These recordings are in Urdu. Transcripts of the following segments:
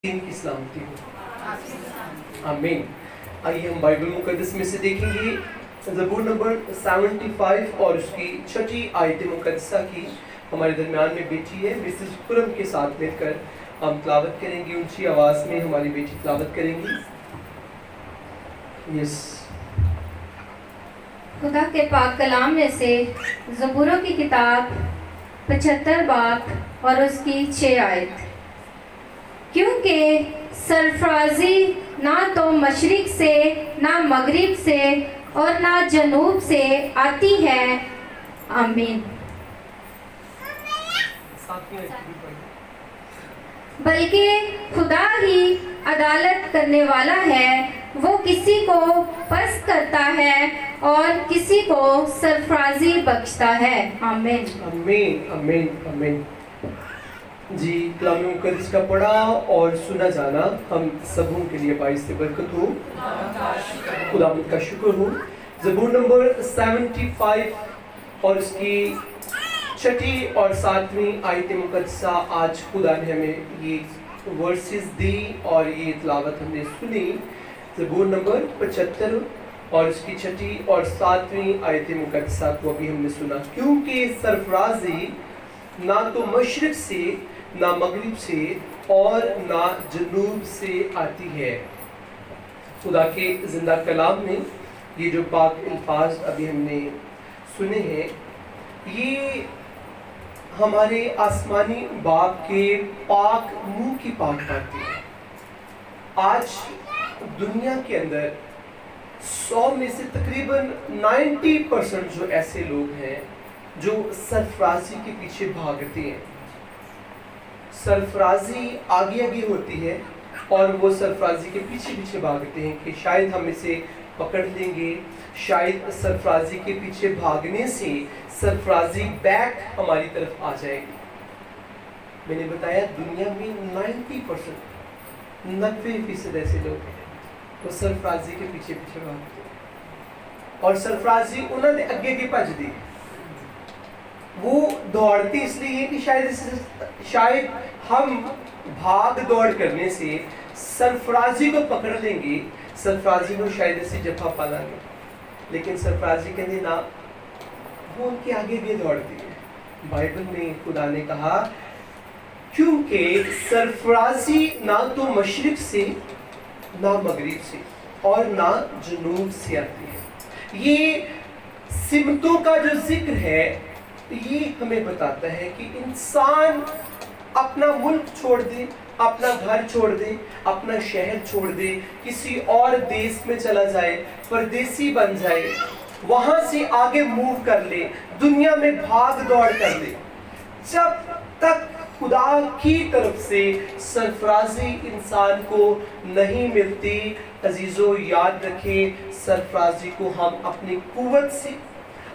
دین کی سلامتی ہو، آمین۔ آئیے ہم بائبل مقدس میں سے دیکھیں گے زبور نمبر 75 اور اس کی 6 آیت مقدسہ کی ہمارے درمیان میں بیٹی ہے مسز خرم کے ساتھ مل کر ہم تلاوت کریں گے، اونچی آواز میں ہماری بیٹی تلاوت کریں گی۔ یس خدا کے پاک کلام میں سے زبوروں کی کتاب 75 باب اور اس کی 6 آیت۔ کیونکہ سرفرازی نہ تو مشرق سے نہ مغرب سے اور نہ جنوب سے آتی ہے، آمین، بلکہ خدا ہی عدالت کرنے والا ہے، وہ کسی کو پست کرتا ہے اور کسی کو سرفرازی بخشتا ہے، آمین آمین آمین آمین۔ جی کلام مقدس کا پڑھا اور سنا جانا ہم سبوں کے لیے باعث برکت ہو، خدا کا شکر ہو۔ زبور نمبر 75 اور اس کی 6 اور 7 آیت مقدسہ آج خدا نے ہمیں یہ ورسز دی اور یہ تلاوت ہم نے سنی۔ زبور نمبر 75 اور اس کی 6 اور 7 آیت مقدسہ کو ابھی ہم نے سنا۔ کیونکہ سرفرازی نہ تو مشرق سے نہ مغرب سے اور نہ جنوب سے آتی ہے۔ خدا کے زندہ کلام میں یہ جو پاک الفاظ ابھی ہم نے سنے ہیں، یہ ہمارے آسمانی باپ کے پاک منہ کی پاک باتیں ہیں۔ آج دنیا کے اندر 100 میں سے تقریباً 90% جو ایسے لوگ ہیں جو سرفرازی کے پیچھے بھاگتے ہیں۔ سرفرازی آگے آگے ہوتی ہے اور وہ سرفرازی کے پیچھے پیچھے بھاگتے ہیں کہ شاید ہم اسے پکڑ لیں گے، شاید سرفرازی کے پیچھے بھاگنے سے سرفرازی بیک ہماری طرف آ جائے گی۔ میں نے بتایا دنیا میں 90% ایسے لوگ ہیں وہ سرفرازی کے پیچھے پیچھے بھاگتے ہیں، اور سرفرازی انہوں نے اگے کی بھج دی۔ وہ دوڑتے اس لیے کہ شاید ہم بھاگ دوڑ کرنے سے سرفرازی کو پکڑ لیں گے، سرفرازی کو شاید اسے جفا پانا گے، لیکن سرفرازی کہتے نہ، وہ ان کے آگے بھی دوڑتی ہے۔ بائبل میں خدا نے کہا کیونکہ سرفرازی نہ تو مشرق سے نہ مغرب سے اور نہ جنوب سے آتی ہے۔ یہ سمتوں کا جو ذکر ہے یہ ہمیں بتاتا ہے کہ انسان اپنا ملک چھوڑ دے، اپنا گھر چھوڑ دے، اپنا شہر چھوڑ دے، کسی اور دیس میں چلا جائے، پردیسی بن جائے، وہاں سے آگے موو کر لے، دنیا میں بھاگ دوڑ کر لے، جب تک خدا کی طرف سے سرفرازی انسان کو نہیں ملتی، عزیزو یاد رکھیں سرفرازی کو ہم اپنی قوت سے،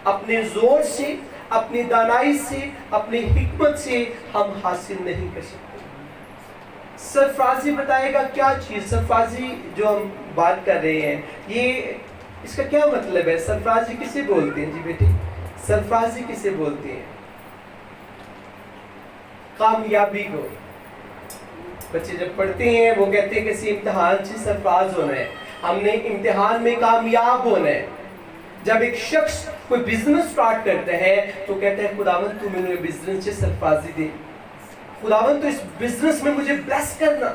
اپنے زور سے، اپنی دانائی سے، اپنی حکمت سے ہم حاصل نہیں کر سکتے۔ سرفرازی بتائے گا کیا چیز، سرفرازی جو ہم بات کر رہے ہیں یہ اس کا کیا مطلب ہے؟ سرفرازی کسے بولتے ہیں؟ جی بیٹے سرفرازی کسے بولتے ہیں؟ کامیابی کو۔ بچے جب پڑھتے ہیں وہ کہتے ہیں کسی امتحان سے سرفراز ہونا ہے، ہم نے امتحان میں کامیاب ہونا ہے۔ جب ایک شخص کوئی بزنس سٹارٹ کرتا ہے تو کہتا ہے خداوند تو مجھے بزنس سے سرفرازی دے، خداوند تو اس بزنس میں مجھے بلیس کرنا۔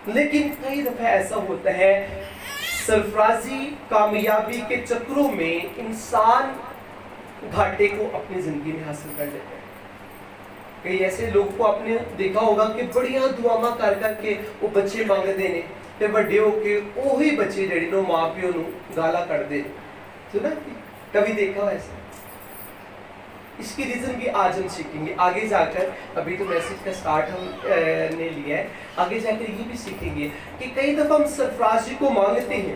لیکن کئی دفعہ ایسا ہوتا ہے سرفرازی کامیابی کے چکروں میں انسان گھاٹے کو اپنی زندگی میں حاصل کر لیتا ہے۔ کئی ایسے لوگ کو آپ نے دیکھا ہوگا کہ بڑیاں دعاواں کر کر کے وہ بچے مانگ دینے تے بڑے ہو کے وہی بچے جڑے نو ماں پیو نو گالا کٹ دے، سنا کبھی دیکھا ہو ایسا؟ اس کی ریزن بھی آج ہم سیکھیں گے آگے جا کر۔ ابھی تو میسیج کا سٹارٹ ہم نے لیا ہے، آگے جا کر یہ بھی سیکھیں گے کہ کئی دفعہ ہم سرفرازی کو مانگتے ہیں۔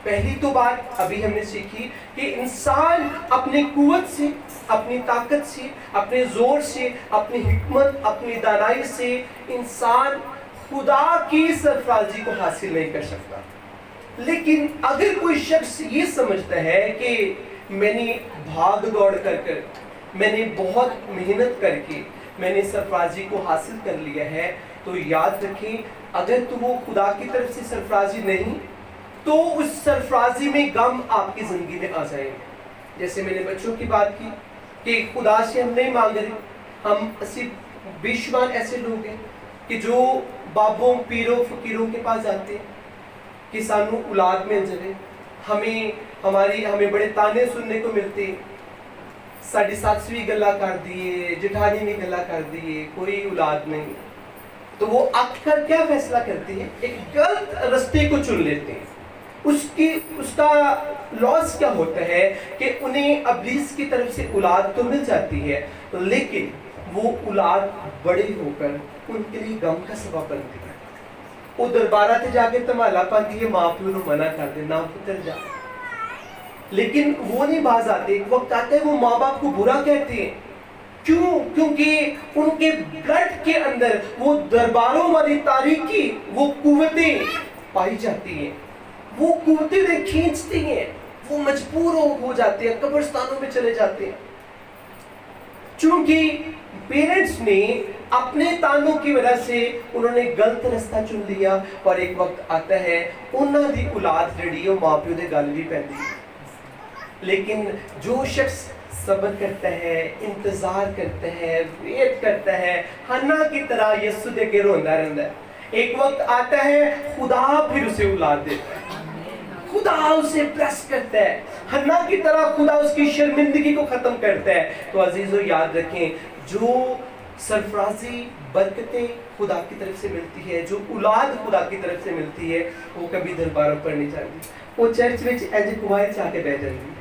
پہلی تو بات ابھی ہم نے سیکھی کہ انسان اپنی قوت سے، اپنی طاقت سے، اپنے زور سے، اپنی حکمت، اپنی دانائی سے انسان خدا کی سرفرازی کو حاصل نہیں کر سکتا۔ لیکن اگر کوئی شخص یہ سمجھتا ہے کہ میں نے بھاگ دوڑ کر میں نے بہت محنت کر کے میں نے سرفرازی کو حاصل کر لیا ہے، تو یاد رکھیں اگر تو وہ خدا کی طرف سے سرفرازی نہیں تو اس سرفرازی میں غم آپ کی زندگی میں آ جائیں گے. جیسے میں نے بچوں کی بات کی کہ خدا سے ہم نہیں مانگ رہے, ہم بے شمار ایسے لوگ ہیں کہ جو بابوں پیروں فقیروں کے پاس جاتے ہیں کہ سانو اولاد مل جائے, ہمیں بڑے تانے سننے کو ملتے ہیں, ساڑی ساتھ بھی گلا کر دیے, جٹھانی بھی گلا کر دیے, کوئی اولاد نہیں. تو وہ اٹھ کر کیا فیصلہ کرتے ہیں, ایک غلط رستے کو چن لیتے ہیں. اس کا لاس کیا ہوتا ہے کہ انہیں ابلیس کی طرف سے اولاد تو مل جاتی ہے, لیکن وہ اولاد بڑے ہو کر ان کے لیے غم کا سبب بنتی ہے. وہ دربارہ تے جا کے تمالا پاتی ہے, ماں پیو نو منع کر دے نہ پتر جا, لیکن وہ نہیں باز آتے. ایک وقت آتا ہے وہ ماں باپ کو برا کہتے ہیں. کیوں؟ کیونکہ ان کے بلڈ کے اندر وہ درباروں والی تاریکی وہ قوتیں پائی جاتی ہیں, وہ قوتیں انہیں کھینچتی ہیں, وہ مجبور ہو جاتے ہیں, قبرستانوں میں چلے جاتے ہیں. چونکہ پیرنٹس نے اپنے تانوں کی وجہ سے انہوں نے غلط رستہ چن لیا, اور ایک وقت آتا ہے انہوں دی اولاد جڑی وہ ماں پیو دے گل بھی پیندی ہے. لیکن جو شخص صبر کرتا ہے, انتظار کرتا ہے, ویٹ کرتا ہے, حنا کی طرح یسوع دے اگے روندا رہندا ہے, ایک وقت آتا ہے خدا پھر اسے اولاد دیتا ہے, خدا اسے پریس کرتا ہے, حنا کی طرح خدا اس کی شرمندگی کو ختم کرتا ہے. تو عزیزو یاد رکھیں, جو سرفرازی برکتیں خدا کی طرف سے ملتی ہے, جو اولاد خدا کی طرف سے ملتی ہے, وہ کبھی درباروں پر نہیں جاتی, وہ چرچ میں ایجے کوائر چاہ کے بیٹھ جاتی ہے,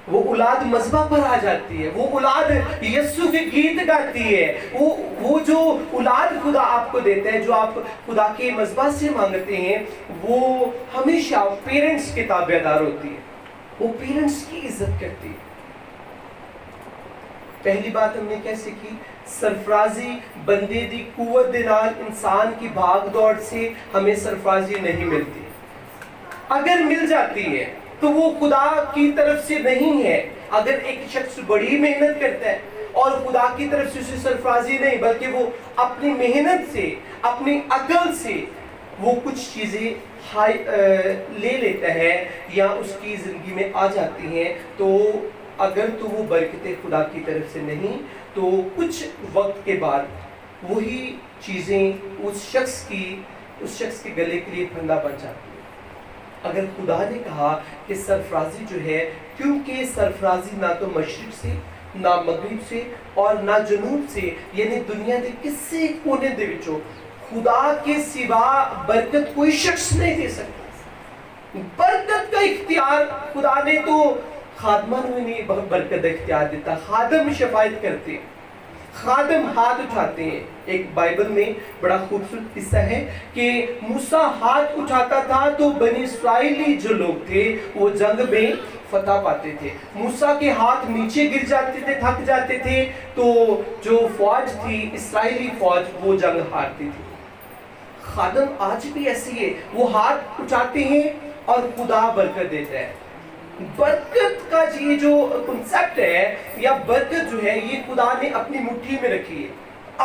وہ اولاد مذبح پر آ جاتی ہے, وہ اولاد یسوع کے گیت گاتی ہے, وہ جو اولاد خدا آپ کو دیتا ہے, جو آپ خدا کے مذبح سے مانگتے ہیں, وہ ہمیشہ پیرنٹس کے تابعدار ہوتی ہے, وہ پیرنٹس کی عزت کرتی ہے. پہلی بات ہم نے کیا سیکھی, سرفرازی بندے دی قوت دے نال انسان کی بھاگ دوڑ سے ہمیں سرفرازی نہیں ملتی. اگر مل جاتی ہے تو وہ خدا کی طرف سے نہیں ہے. اگر ایک شخص بڑی محنت کرتا ہے اور خدا کی طرف سے اسے سرفرازی نہیں, بلکہ وہ اپنی محنت سے, اپنی عقل سے وہ کچھ چیزیں لے لیتا ہے یا اس کی زندگی میں آ جاتی ہیں, تو اگر تو وہ برکتیں خدا کی طرف سے نہیں, تو کچھ وقت کے بعد وہی چیزیں اس شخص کے گلے کے لیے پھندا بن جاتی ہیں. اگر خدا نے کہا کہ سرفرازی جو ہے, کیونکہ سرفرازی نہ تو مشرق سے, نہ مغرب سے اور نہ جنوب سے, یعنی دنیا کے کسی کونے دے وچوں خدا کے سوا برکت کوئی شخص نہیں دے سکتا. برکت کا اختیار خدا نے تو خادمان میں نہیں برکت اختیار دیتا. خادم شفاعت کرتے ہیں, خادم ہاتھ اٹھاتے ہیں. ایک بائبل میں بڑا خوبصورت قصہ ہے کہ موسیٰ ہاتھ اٹھاتا تھا تو بنی اسرائیلی جو لوگ تھے وہ جنگ میں فتح پاتے تھے. موسیٰ کے ہاتھ نیچے گر جاتے تھے, تھک جاتے تھے, تو جو فوج تھی, اسرائیلی فوج, وہ جنگ ہارتی تھی. خادم آج بھی ایسی ہے, وہ ہاتھ اٹھاتے ہیں اور خدا برکت دیتا ہے. برکت کا یہ جو کنسپٹ ہے یا برکت جو ہے, یہ خدا نے اپنی مٹھی میں رکھی ہے,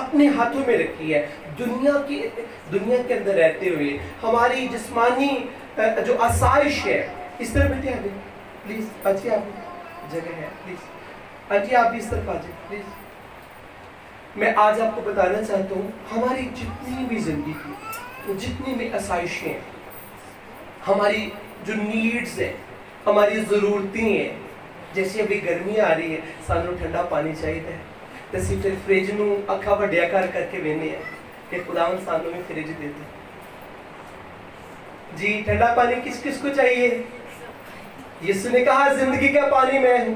اپنے ہاتھوں میں رکھی ہے. دنیا کے اندر رہتے ہوئے ہماری جسمانی جو آسائش ہے, اس طرح بیٹھے آگے پلیز, آجی آپ جگہ ہے پلیز, آجی آپ بھی اس طرف آجی پلیز. میں آج آپ کو بتانا چاہتا ہوں, ہماری جتنی بھی زندگی کی جتنی بھی آسائشیں ہیں, ہماری جو نیڈز ہیں, ہماری ضرورتیں ہیں, جیسے ابھی گرمی آ رہی ہے, سانو ٹھنڈا پانی چاہیے, تو پھر فریج نو اکھا وڈیا کر کے وینے ہیں کہ خدا ان سانوں میں فریج دیتے. جی ٹھنڈا پانی کس کس کو چاہیے؟ یسوع نے کہا زندگی کا پانی میں ہوں.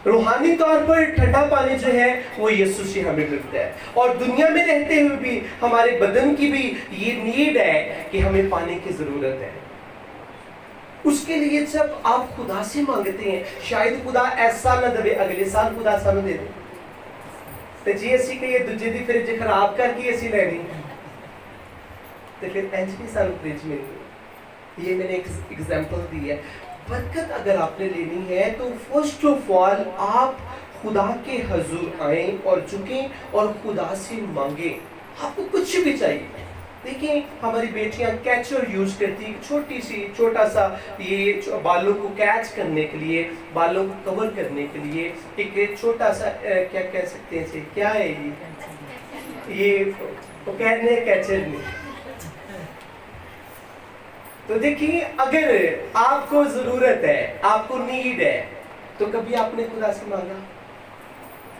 روحانی طور پر ٹھنڈا پانی جو ہے وہ یسوع سے ہمیں ملتا ہے, اور دنیا میں رہتے ہوئے بھی ہمارے بدن کی بھی یہ نیڈ ہے کہ ہمیں پانی کی ضرورت ہے. اس کے لیے جب آپ خدا سے مانگتے ہیں, شاید خدا ایسا نہ دے اگلے سال خدا سانو دے دے, تو جی اسی کہ یہ دوجے دی فریج خراب کر کے اسی لینی, تو پھر اینج بھی سانو فریج ملتی. یہ میں نے ایک ایگزامپل دی ہے. برکت اگر آپ نے لینی ہے تو فرسٹ آف آل آپ خدا کے حضور آئیں اور جھکیں اور خدا سے مانگیں. آپ کو کچھ بھی چاہیے. دیکھیں ہماری بیٹیاں کیچر یوز کرتی ہیں، چھوٹا سا یہ بالوں کو کیچ کرنے کے لیے، بالوں کو کور کرنے کے لیے ایک چھوٹا سا کیا کہہ سکتے ہیں، کیا ہے یہ وہ کہنے کیچر نہیں. تو دیکھیں اگر آپ کو ضرورت ہے، آپ کو نیڈ ہے، تو کبھی آپ نے خدا سے مانگا؟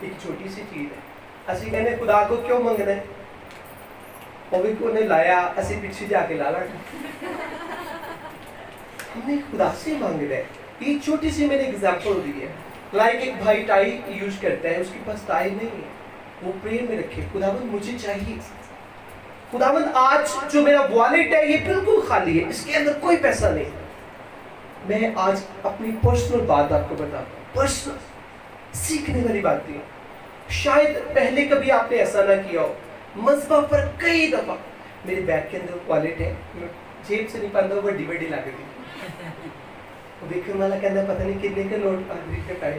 ایک چھوٹی سی چیز ہے، اسی کہنے خدا کو کیوں مانگنا ہے، وہ بھی انہیں لایا، اسی پیچھے جا کے لالا. ہم نے خدا سے مانگنا ہے. یہ چھوٹی سی میں نے ایگزامپل دی ہے. لائک ایک بھائی ٹائی یوز کرتا ہے، اس کے پاس ٹائی نہیں ہے، وہ پریئر میں رکھے، خداوند مجھے چاہیے، خداوند آج جو میرا والیٹ ہے یہ بالکل خالی ہے، اس کے اندر کوئی پیسہ نہیں. میں آج اپنی پرسنل بات آپ کو بتاتا ہوں، پرسنل سیکھنے والی بات ہے. شاید پہلے کبھی آپ نے ایسا نہ کیا ہو. مذبح پر کئی دفعہ میرے بیگ کے اندر والیٹ ہے، میں جیب سے نہیں پاتا، بڑی بڑی لاگے دی. دیکھنے والا کہنا پتہ نہیں کتنے کے نوٹ پادری کے پائے.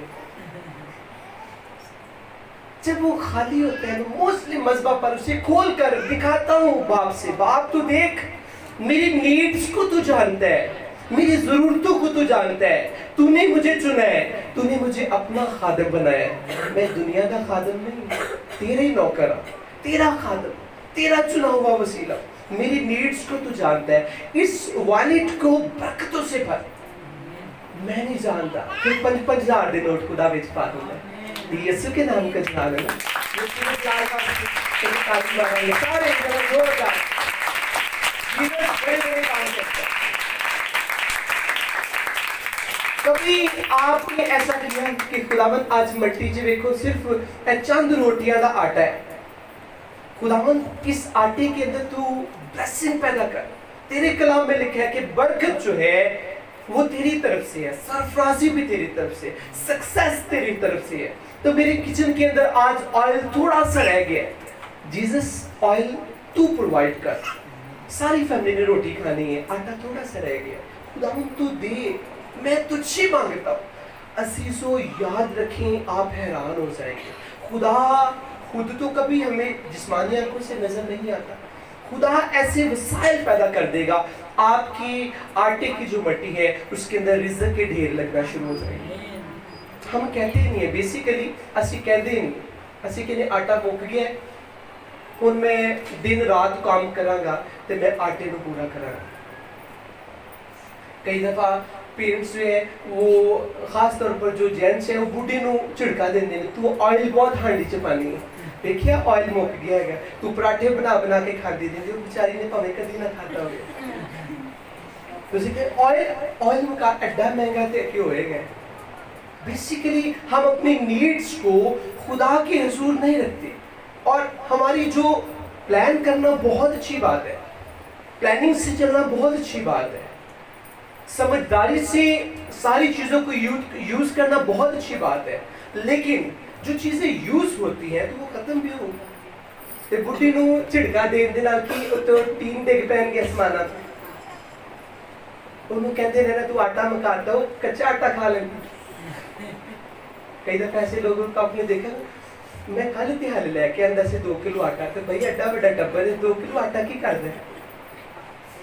جب وہ خالی ہوتا ہے موسٹلی مذبح پر اسے کھول کر دکھاتا ہوں باپ سے، باپ تو دیکھ میری نیڈز کو تو جانتا ہے، میری ضرورتوں کو تو جانتا ہے، تو نے مجھے چنا ہے، تو نے مجھے اپنا خادم بنایا ہے. میں دنیا کا خادم نہیں، تیرے نوکر، تیرا خادم، تیرا چنا ہوا وسیلہ. میری نیڈز کو تو جانتا ہے. اس والیٹ کو برکتوں سے بھر. میں نہیں جانتا پھر 5,000 دے نوٹ خدا بیچ پا دوں میں. یسو کے نام کا جہاں ہے سارے کبھی آپ نے ایسا کیا کہ خداوند آج مٹی چ دیکھو صرف چند روٹیاں دا آٹا ہے، خداوند اس آٹے کے اندر تو بلیسنگ پیدا کر. تیرے کلام میں لکھا ہے کہ برکت جو ہے وہ تیری طرف سے ہے، سرفرازی بھی تیری طرف سے، سکسیس تیری طرف سے ہے. تو میرے کچن کے اندر آج آئل تھوڑا سا رہ گیا ہے، جیزس آئل تو پرووائڈ کر. ساری فیملی نے روٹی کھانی ہے، آٹا تھوڑا سا رہ گیا، خداوند تو دے، میں تجھ سے مانگتا ہوں. عزیزو یاد رکھیں، آپ حیران ہو جائیں گے. خدا خود تو کبھی ہمیں جسمانی آنکھوں سے نظر نہیں آتا. خدا ایسے وسائل پیدا کر دے گا، آپ کی آٹے کی جو مٹی ہے اس کے اندر رزق کے ڈھیر لگنا شروع ہو جائیں گے. ہم کہتے نہیں ہیں بیسیکلی، اسی کہتے نہیں، اسی کہنے آٹا مک گیا ہے، ان میں دن رات کام کراں گا تو میں آٹے نو پورا کراں گا. کئی دفعہ پیرنٹس جو ہے وہ خاص طور پر جو جینٹس ہیں وہ بوڑھی نو چھڑکا دیندے ہیں، تو آئل بہت ہانڈی چ پانی ہے، دیکھیا آئل مک گیا ہے، تو پراٹھے بنا بنا کے کھاندی دیں، وہ بیچاری نے پاویں کدی نہ کھاتا ہوگا. تو اسی کہ آئل مکا ایڈا مہنگا تے کیوں ہوئے گئے. بیسیکلی ہم اپنی نیڈز کو خدا کے حضور نہیں رکھتے. اور ہماری جو پلان کرنا بہت اچھی بات ہے، پلاننگ سے چلنا بہت اچھی بات ہے، سمجھداری سے ساری چیزوں کو یوز کرنا بہت اچھی بات ہے، لیکن جو چیزیں یوز ہوتی ہیں تو وہ ختم بھی ہو. تے بڈھی نو چھڑکا دین دے نال کی تو ٹین ڈگ پین کے اسمانہ انہوں کہتے رہنا تو آٹا مکاتا ہو، کچا آٹا کھا لیں. کئی دفعہ ایسے لوگوں کو آپ نے دیکھا، میں کل تہال لے کے اندر سے 2 کلو آٹا، تو بھائی ایڈا بڑا ٹبر ہے 2 کلو آٹا کی کر دیں،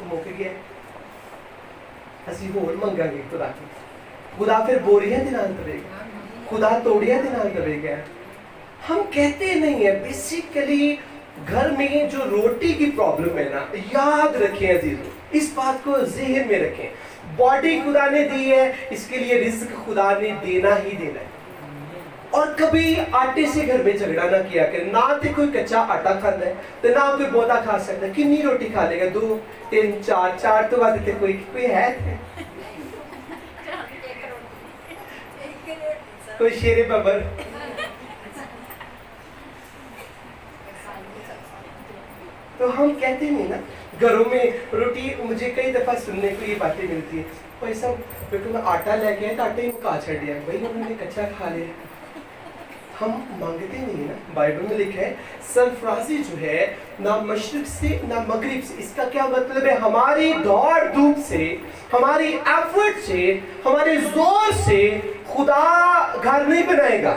مک گیا. اسی ہور منگا گے خدا کی، خدا پھر بوریاں دنان کرے گا، خدا توڑیاں دنان کرے گا. ہم کہتے نہیں ہیں. بیسیکلی گھر میں جو روٹی کی پرابلم ہے نا، یاد رکھیں عزیزو، اس بات کو ذہن میں رکھیں. باڈی خدا نے دی ہے، اس کے لیے رزق خدا نے دینا ہی دینا ہے. اور کبھی آٹے سے گھر میں جھگڑا نہ کیا کہ نہ تے کوئی کچا آٹا کھانا ہے تو نہ کوئی بودا کھا سکتا ہے. کنی روٹی کھا لے گا؟ 2 3 4 تو بعد تے کوئی ہے کوئی شیر ببر. تو ہم کہتے نہیں نا گھروں میں روٹی. مجھے کئی دفعہ سننے کو یہ باتیں ملتی ہیں، بھائی صاحب بیٹو میں آٹا لے گیا تو آٹے کو کہا چھڑ دیا، بھائی انہوں نے کچا کھا لیا. ہم مانگتے نہیں نا. بائبل میں لکھا ہے سرفرازی جو ہے نہ مشرق سے نہ مغرب سے. اس کا کیا مطلب ہے؟ ہماری دوڑ دھوپ سے، ہماری ایفرٹ سے، ہمارے زور سے خدا گھر نہیں بنائے گا.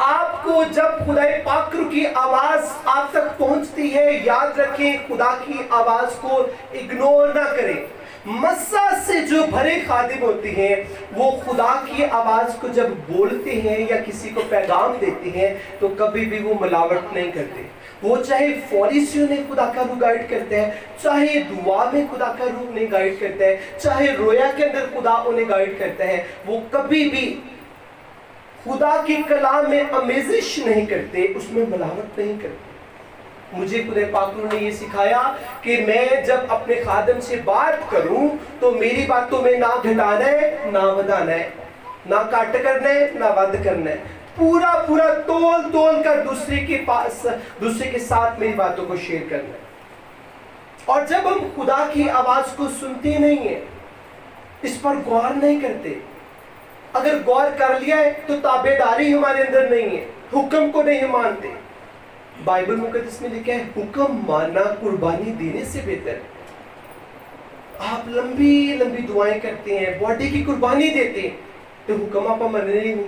آپ کو جب خدا پاک کی آواز آپ تک پہنچتی ہے، یاد رکھیں خدا کی آواز کو اگنور نہ کریں۔ مسا سے جو بھرے خادم ہوتے ہیں وہ خدا کی آواز کو جب بولتے ہیں یا کسی کو پیغام دیتے ہیں تو کبھی بھی وہ ملاوٹ نہیں کرتے۔ وہ چاہے فوری سے انہیں خدا کا روح گائیڈ کرتا ہے، چاہے دعا میں خدا کا روح انہیں گائیڈ کرتا ہے، چاہے رویا کے اندر خدا انہیں گائیڈ کرتا ہے، وہ کبھی بھی خدا کے کلام میں آمیزش نہیں کرتے، اس میں ملاوٹ نہیں کرتے۔ مجھے خدا پاک نے یہ سکھایا کہ میں جب اپنے خادم سے بات کروں تو میری باتوں میں نہ گھٹانا ہے نہ بڑھانا ہے، نہ کٹ کرنا ہے نہ ود کرنا ہے، پورا تول کر دوسرے کے ساتھ میری باتوں کو شیئر کرنا ہے۔ اور جب ہم خدا کی آواز کو سنتے نہیں ہیں، اس پر غور نہیں کرتے، اگر غور کر لیا ہے تو تابعداری ہمارے اندر نہیں ہے، حکم کو نہیں مانتے۔ بائبل مقدس میں لکھا ہے حکم ماننا قربانی دینے سے بہتر ہے۔ آپ لمبی دعائیں کرتے ہیں، باڈی کی قربانی دیتے ہیں، تو حکم آپ مننے نہیں،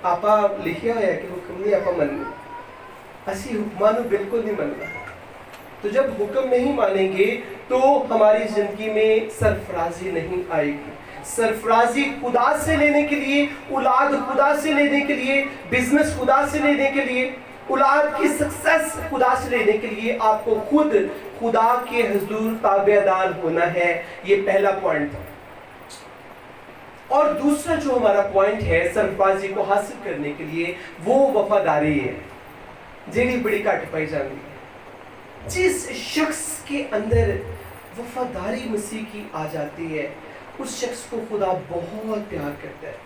آپ لکھیا ہوا ہے کہ حکم نہیں آپ مننے، اسی حکمانو بالکل نہیں مننا۔ تو جب حکم نہیں مانیں گے تو ہماری زندگی میں سرفرازی نہیں آئے گی۔ سرفرازی خدا سے لینے کے لیے، اولاد خدا سے لینے کے لیے، بزنس خدا سے لینے کے لیے، اولاد کی سکسس خدا سے لینے کے لیے آپ کو خود خدا کے حضور تابعدار ہونا ہے۔ یہ پہلا پوائنٹ تھا۔ اور دوسرا جو ہمارا پوائنٹ ہے سرفرازی کو حاصل کرنے کے لیے وہ وفاداری ہے، جیڑی بڑی کٹ پائی جاتی ہے۔ جس شخص کے اندر وفاداری مسیح کی آ جاتی ہے اس شخص کو خدا بہت پیار کرتا ہے۔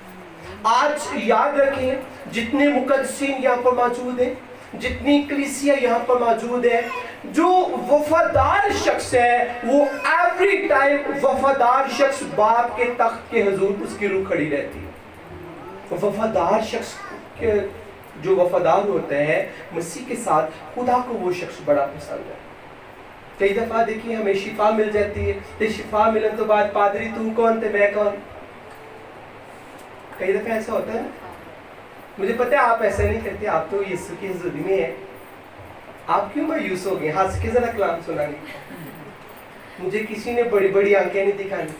آج یاد رکھیں جتنے مقدسین یہاں پر موجود ہیں، جتنی کلیسیا یہاں پر موجود ہے، جو وفادار شخص ہے وہ ایوری ٹائم وفادار شخص باپ کے تخت کے حضور اس کی روح کھڑی رہتی ہے۔ وفادار شخص جو وفادار ہوتا ہے مسیح کے ساتھ، خدا کو وہ شخص بڑا پسند ہے۔ کئی دفعہ دیکھیں ہمیں شفا مل جاتی ہے، تو شفا ملنے تو بعد پادری تو کون تھے میں کون؟ کئی دفعہ ایسا ہوتا ہے نا۔ مجھے پتہ ہے آپ ایسا نہیں کرتے، آپ تو یسوع کی حضوری میں ہیں، آپ کیوں مایوس ہو گئے؟ ہنس کے ذرا کلام سنانی۔ مجھے کسی نے بڑی بڑی آنکھیں نہیں دکھانی،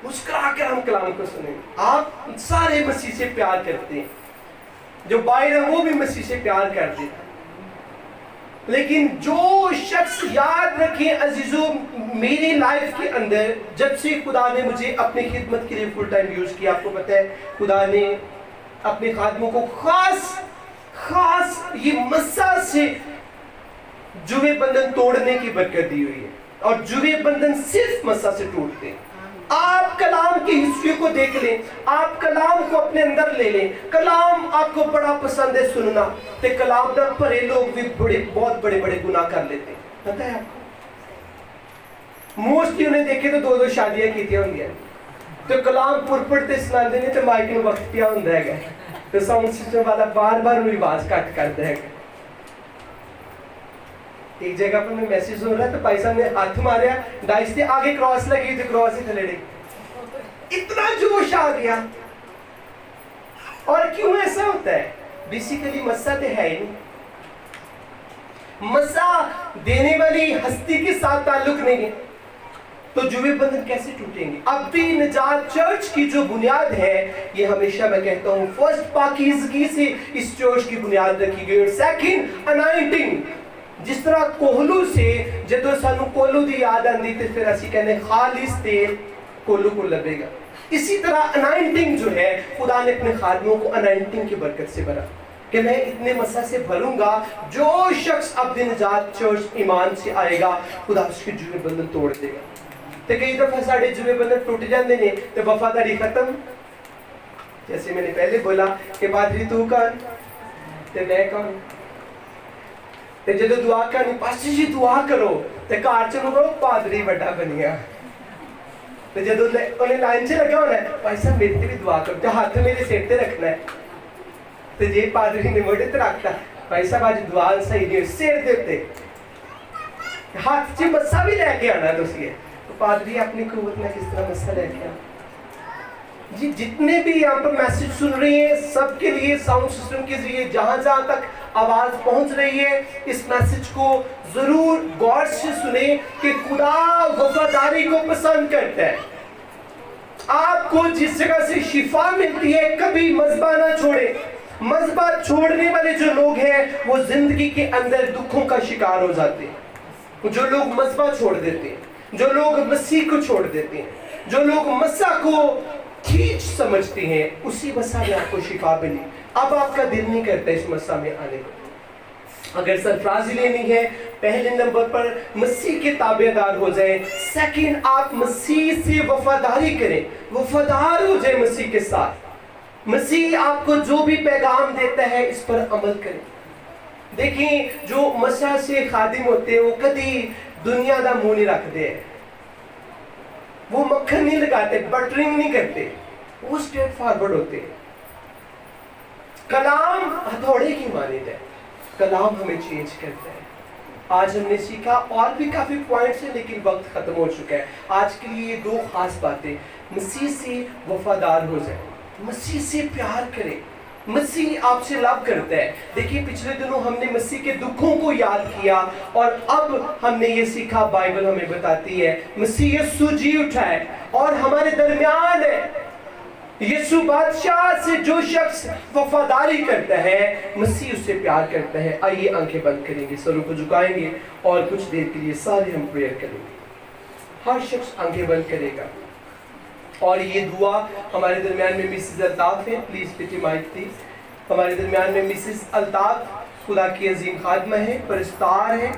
مسکرا کر ہم کلام کو سنیں۔ آپ سارے مسیح سے پیار کرتے ہیں، جو باہر ہے وہ بھی مسیح سے پیار کرتے ہیں، لیکن جو شخص یاد رکھیں عزیزوں، میری لائف کے اندر جب سے خدا نے مجھے اپنی خدمت کے لیے فل ٹائم یوز کیا، آپ کو پتہ ہے خدا نے اپنے خادموں کو خاص یہ مسا سے جوے بندھن توڑنے کی برکت دی ہوئی ہے، اور جوے بندھن صرف مسا سے ٹوٹتے ہیں۔ آپ کلام کی ہسٹری کو دیکھ لیں، آپ کلام کو اپنے اندر لے لیں، کلام آپ کو بڑا پسند ہے سننا، تو کلام نہ پڑھے لوگ بھی بہت بڑے گناہ کر لیتے ہیں، پتہ ہے آپ کو؟ موسٹلی انہیں دیکھے تو 2 شادیاں کیتیاں ہوں گیا، تو کلام پڑھتے سنا دینے تو مائک میں وقت کیا ہوں گا، تو ساؤنڈ سسٹم والا بار انہیں آواز کٹ کر دے گا۔ ایک جگہ پر میں میسیج ہو رہا ہے تو بھائی صاحب نے ہاتھ ماریا، ڈائس سے آگے کراس لگی تو کراس ہی تھلے ڈگی، اتنا جوش آ گیا۔ اور کیوں ایسا ہوتا ہے؟ بیسیکلی مسا تو ہے ہی نہیں، مسا دینے والی ہستی کے ساتھ تعلق نہیں ہے، تو جوے بندھن کیسے ٹوٹیں گے؟ اب بھی نجات چرچ کی جو بنیاد ہے، یہ ہمیشہ میں کہتا ہوں فرسٹ پاکیزگی سے اس چرچ کی بنیاد رکھی گئی، اور سیکنڈ انائٹنگ، جس طرح کوہلو سے جدو سانو کوہلو دی یاد آندی تے پھر اسی کہنے خالص تیل کوہلو کو لگے گا، اسی طرح انائٹنگ جو ہے خدا نے اپنے خادموں کو انائٹنگ کی برکت سے بھرا کہ میں اتنے مسا سے بھروں گا، جو شخص اب نجات چرچ ایمان سے آئے گا خدا اس کے جوے بندھن توڑ دے گا۔ تو کئی دفعہ ساڑھے جوے بندھن ٹوٹ جاندے نے تو وفاداری ختم، جیسے میں نے پہلے بولا کہ پادری تو کون تو میں کون، تو جدو دعا کرنی پاسٹر جی دعا کرو تو کار چلو گو پادری بڑا بن گیا، تو جدو انہیں لائن سے لگا ہونا ہے بھائی صاحب میرے تے بھی دعا کرو، جو ہاتھ میرے سیر تے رکھنا ہے، تو جی پادری نے موڑے تے رکھتا بھائی صاحب آج دعا صحیح نہیں سیر دیتے ہاتھ چی مسا بھی لے کے آنا تو سی ہے، تو پادری اپنی قوت میں کس طرح مسا لے کے آنا؟ جی جتنے بھی یہاں پر میسج سن رہے ہیں سب کے لیے ساؤنڈ سسٹم کے ذریعے جہاں جہاں تک آواز پہنچ رہی ہے اس میسج کو ضرور غور سے سنیں کہ خدا وفاداری کو پسند کرتا ہے. آپ کو جس جگہ سے شفا ملتی ہے کبھی مذبح نہ چھوڑیں. مذبح چھوڑنے والے جو لوگ ہیں وہ زندگی کے اندر دکھوں کا شکار ہو جاتے ہیں. جو لوگ مذبح چھوڑ دیتے ہیں, جو لوگ مسیح کو چھوڑ دیتے ہیں, جو لوگ مسیح کو ٹھیک سمجھتے ہیں, اسی مسیح میں آپ کو شفا ملی. اب آپ کا دل نہیں کرتا اس مسیح میں آنے کو. اگر سرفرازی لینی ہے پہلے نمبر پر مسیح کے تابع دار ہو جائیں. سیکنڈ آپ مسیح سے وفاداری کریں, وفادار ہو جائیں مسیح کے ساتھ. مسیح آپ کو جو بھی پیغام دیتا ہے اس پر عمل کریں. دیکھیں جو مسیح سے خادم ہوتے ہیں وہ کدی دنیا دا منہ نہیں رکھتے ہیں, وہ مکھن نہیں لگاتے, بٹرنگ نہیں کرتے, وہ اسٹریٹ فارورڈ ہوتے ہیں. کلام ہتھوڑے کی مانند ہے, کلام ہمیں چینج کرتا ہے. آج ہم نے سیکھا اور بھی کافی پوائنٹس ہیں لیکن وقت ختم ہو چکا ہے. آج کے لیے 2 خاص باتیں. مسیح سے وفادار ہو جائیں, مسیح سے پیار کریں. مسیح آپ سے لو کرتا ہے. دیکھیے پچھلے دنوں ہم نے مسیح کے دکھوں کو یاد کیا اور اب ہم نے یہ سیکھا, بائبل ہمیں بتاتی ہے مسیح یسوع جی اٹھا ہے اور ہمارے درمیان ہے. یسوع بادشاہ سے جو شخص وفاداری کرتا ہے مسیح اس سے پیار کرتا ہے. آئیے آنکھیں بند کریں گے, سروں کو جھکائیں گے اور کچھ دیر کے لیے سارے ہم پریئر کریں گے. ہر شخص آنکھیں بند کرے گا اور یہ دعا ہمارے درمیان میں مسز الطاف ہیں, پلیز پیٹی مائک تھی. ہمارے درمیان میں مسز الطاف خدا کی عظیم خادمہ ہیں, پرستار ہیں,